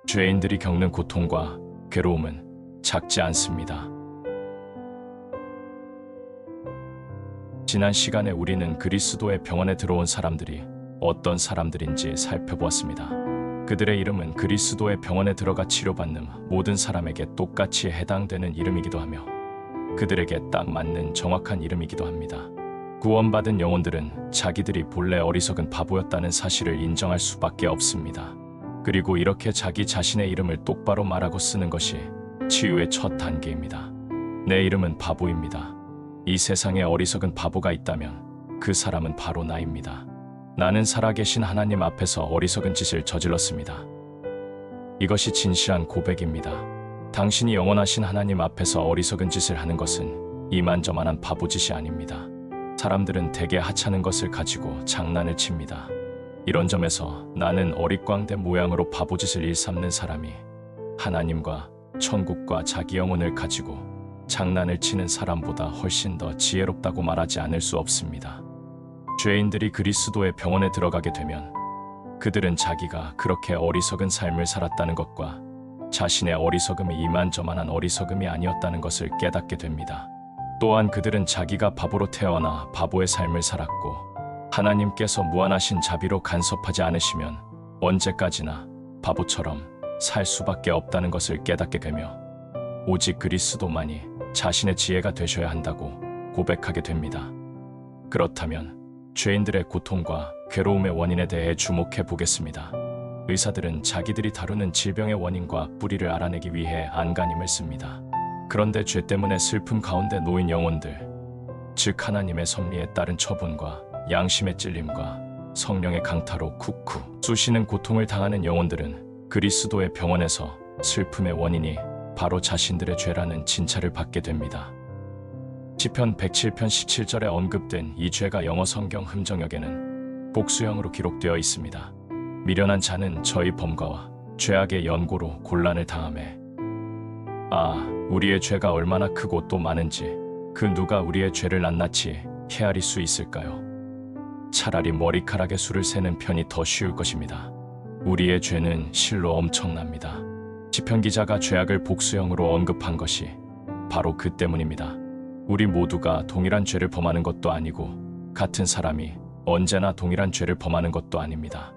죄인들이 겪는 고통과 괴로움은 작지 않습니다. 지난 시간에 우리는 그리스도의 병원에 들어온 사람들이 어떤 사람들인지 살펴보았습니다. 그들의 이름은 그리스도의 병원에 들어가 치료받는 모든 사람에게 똑같이 해당되는 이름이기도 하며 그들에게 딱 맞는 정확한 이름이기도 합니다. 구원받은 영혼들은 자기들이 본래 어리석은 바보였다는 사실을 인정할 수밖에 없습니다. 그리고 이렇게 자기 자신의 이름을 똑바로 말하고 쓰는 것이 치유의 첫 단계입니다. 내 이름은 바보입니다. 이 세상에 어리석은 바보가 있다면 그 사람은 바로 나입니다. 나는 살아계신 하나님 앞에서 어리석은 짓을 저질렀습니다. 이것이 진실한 고백입니다. 당신이 영원하신 하나님 앞에서 어리석은 짓을 하는 것은 이만저만한 바보짓이 아닙니다. 사람들은 대개 하찮은 것을 가지고 장난을 칩니다. 이런 점에서 나는 어릿광대 모양으로 바보짓을 일삼는 사람이 하나님과 천국과 자기 영혼을 가지고 장난을 치는 사람보다 훨씬 더 지혜롭다고 말하지 않을 수 없습니다. 죄인들이 그리스도의 병원에 들어가게 되면 그들은 자기가 그렇게 어리석은 삶을 살았다는 것과 자신의 어리석음이 이만저만한 어리석음이 아니었다는 것을 깨닫게 됩니다. 또한 그들은 자기가 바보로 태어나 바보의 삶을 살았고 하나님께서 무한하신 자비로 간섭하지 않으시면 언제까지나 바보처럼 살 수밖에 없다는 것을 깨닫게 되며 오직 그리스도만이 자신의 지혜가 되셔야 한다고 고백하게 됩니다. 그렇다면 죄인들의 고통과 괴로움의 원인에 대해 주목해 보겠습니다. 의사들은 자기들이 다루는 질병의 원인과 뿌리를 알아내기 위해 안간힘을 씁니다. 그런데 죄 때문에 슬픔 가운데 놓인 영혼들, 즉 하나님의 섭리에 따른 처분과 양심의 찔림과 성령의 강타로 쿡쿡 쑤시는 고통을 당하는 영혼들은 그리스도의 병원에서 슬픔의 원인이 바로 자신들의 죄라는 진찰을 받게 됩니다. 시편 107편 17절에 언급된 이 죄가 영어 성경 흠정역에는 복수형으로 기록되어 있습니다. 미련한 자는 저희 범과와 죄악의 연고로 곤란을 당하매 우리의 죄가 얼마나 크고 또 많은지 그 누가 우리의 죄를 낱낱이 헤아릴 수 있을까요? 차라리 머리카락에 수를 세는 편이 더 쉬울 것입니다. 우리의 죄는 실로 엄청납니다. 시편 기자가 죄악을 복수형으로 언급한 것이 바로 그 때문입니다. 우리 모두가 동일한 죄를 범하는 것도 아니고 같은 사람이 언제나 동일한 죄를 범하는 것도 아닙니다.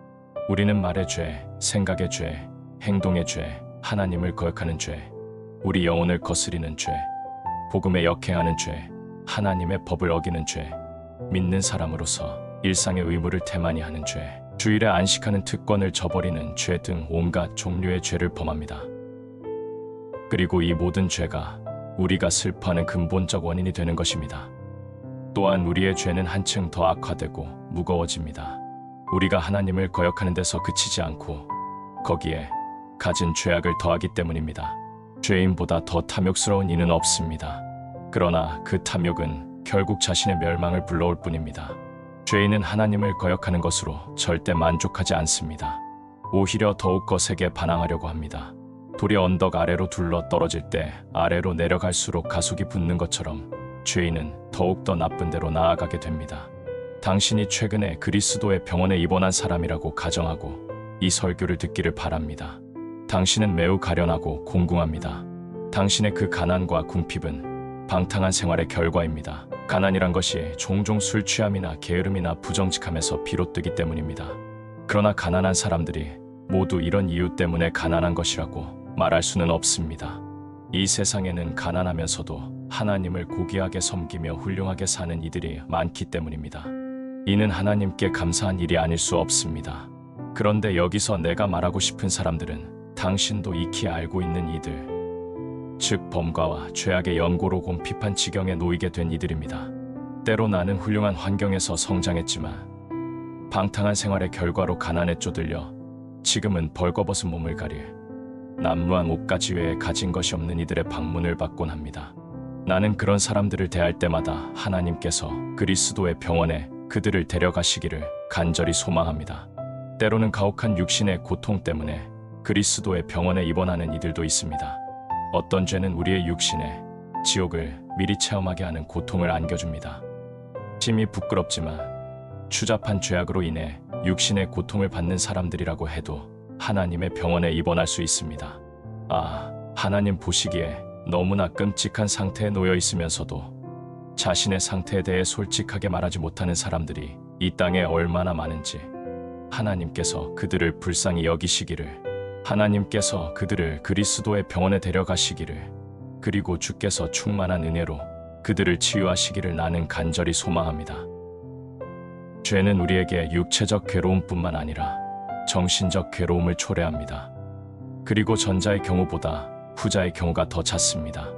우리는 말의 죄, 생각의 죄, 행동의 죄, 하나님을 거역하는 죄, 우리 영혼을 거스리는 죄, 복음에 역행하는 죄, 하나님의 법을 어기는 죄, 믿는 사람으로서 일상의 의무를 태만히 하는 죄, 주일에 안식하는 특권을 저버리는 죄 등 온갖 종류의 죄를 범합니다. 그리고 이 모든 죄가 우리가 슬퍼하는 근본적 원인이 되는 것입니다. 또한 우리의 죄는 한층 더 악화되고 무거워집니다. 우리가 하나님을 거역하는 데서 그치지 않고 거기에 가진 죄악을 더하기 때문입니다. 죄인보다 더 탐욕스러운 이는 없습니다. 그러나 그 탐욕은 결국 자신의 멸망을 불러올 뿐입니다. 죄인은 하나님을 거역하는 것으로 절대 만족하지 않습니다. 오히려 더욱 거세게 반항하려고 합니다. 돌이 언덕 아래로 둘러 떨어질 때 아래로 내려갈수록 가속이 붙는 것처럼 죄인은 더욱더 나쁜 데로 나아가게 됩니다. 당신이 최근에 그리스도의 병원에 입원한 사람이라고 가정하고 이 설교를 듣기를 바랍니다. 당신은 매우 가련하고 공공합니다. 당신의 그 가난과 궁핍은 방탕한 생활의 결과입니다. 가난이란 것이 종종 술 취함이나 게으름이나 부정직함에서 비롯되기 때문입니다. 그러나 가난한 사람들이 모두 이런 이유 때문에 가난한 것이라고 말할 수는 없습니다. 이 세상에는 가난하면서도 하나님을 고귀하게 섬기며 훌륭하게 사는 이들이 많기 때문입니다. 이는 하나님께 감사한 일이 아닐 수 없습니다. 그런데 여기서 내가 말하고 싶은 사람들은 당신도 익히 알고 있는 이들, 즉 범과와 죄악의 연고로 곰핍한 지경에 놓이게 된 이들입니다. 때로 나는 훌륭한 환경에서 성장했지만 방탕한 생활의 결과로 가난에 쪼들려 지금은 벌거벗은 몸을 가릴 남루한 옷가지 외에 가진 것이 없는 이들의 방문을 받곤 합니다. 나는 그런 사람들을 대할 때마다 하나님께서 그리스도의 병원에 그들을 데려가시기를 간절히 소망합니다. 때로는 가혹한 육신의 고통 때문에 그리스도의 병원에 입원하는 이들도 있습니다. 어떤 죄는 우리의 육신에 지옥을 미리 체험하게 하는 고통을 안겨줍니다. 심히 부끄럽지만 추잡한 죄악으로 인해 육신의 고통을 받는 사람들이라고 해도 하나님의 병원에 입원할 수 있습니다. 하나님 보시기에 너무나 끔찍한 상태에 놓여 있으면서도 자신의 상태에 대해 솔직하게 말하지 못하는 사람들이 이 땅에 얼마나 많은지 하나님께서 그들을 불쌍히 여기시기를, 하나님께서 그들을 그리스도의 병원에 데려가시기를, 그리고 주께서 충만한 은혜로 그들을 치유하시기를 나는 간절히 소망합니다. 죄는 우리에게 육체적 괴로움뿐만 아니라 정신적 괴로움을 초래합니다. 그리고 전자의 경우보다 후자의 경우가 더 잦습니다.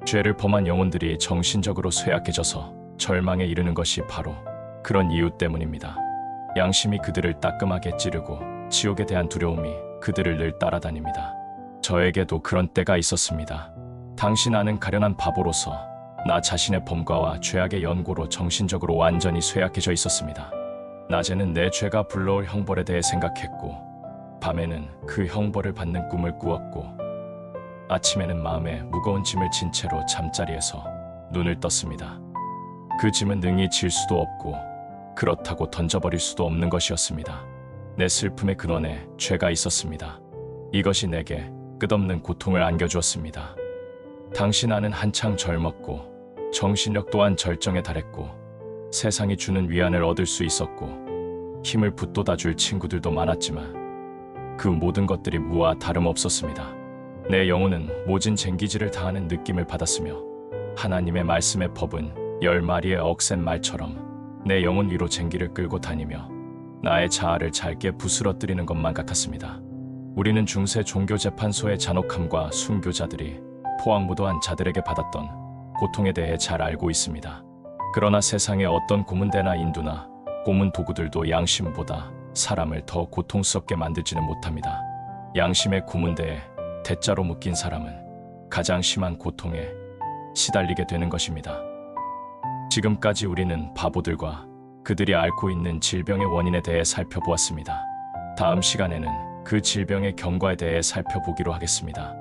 죄를 범한 영혼들이 정신적으로 쇠약해져서 절망에 이르는 것이 바로 그런 이유 때문입니다. 양심이 그들을 따끔하게 찌르고 지옥에 대한 두려움이 그들을 늘 따라다닙니다. 저에게도 그런 때가 있었습니다. 당시 나는 가련한 바보로서 나 자신의 범과와 죄악의 연고로 정신적으로 완전히 쇠약해져 있었습니다. 낮에는 내 죄가 불러올 형벌에 대해 생각했고, 밤에는 그 형벌을 받는 꿈을 꾸었고, 아침에는 마음에 무거운 짐을 진 채로 잠자리에서 눈을 떴습니다. 그 짐은 능히 질 수도 없고 그렇다고 던져버릴 수도 없는 것이었습니다. 내 슬픔의 근원에 죄가 있었습니다. 이것이 내게 끝없는 고통을 안겨주었습니다. 당시 나는 한창 젊었고 정신력 또한 절정에 달했고 세상이 주는 위안을 얻을 수 있었고 힘을 북돋아줄 친구들도 많았지만 그 모든 것들이 무와 다름없었습니다. 내 영혼은 모진 쟁기질을 당하는 느낌을 받았으며 하나님의 말씀의 법은 10마리의 억센 말처럼 내 영혼 위로 쟁기를 끌고 다니며 나의 자아를 잘게 부스러뜨리는 것만 같았습니다. 우리는 중세 종교재판소의 잔혹함과 순교자들이 포악무도한 자들에게 받았던 고통에 대해 잘 알고 있습니다. 그러나 세상의 어떤 고문대나 인두나 고문 도구들도 양심보다 사람을 더 고통스럽게 만들지는 못합니다. 양심의 고문대에 대자로 묶인 사람은 가장 심한 고통에 시달리게 되는 것입니다. 지금까지 우리는 바보들과 그들이 앓고 있는 질병의 원인에 대해 살펴보았습니다. 다음 시간에는 그 질병의 경과에 대해 살펴보기로 하겠습니다.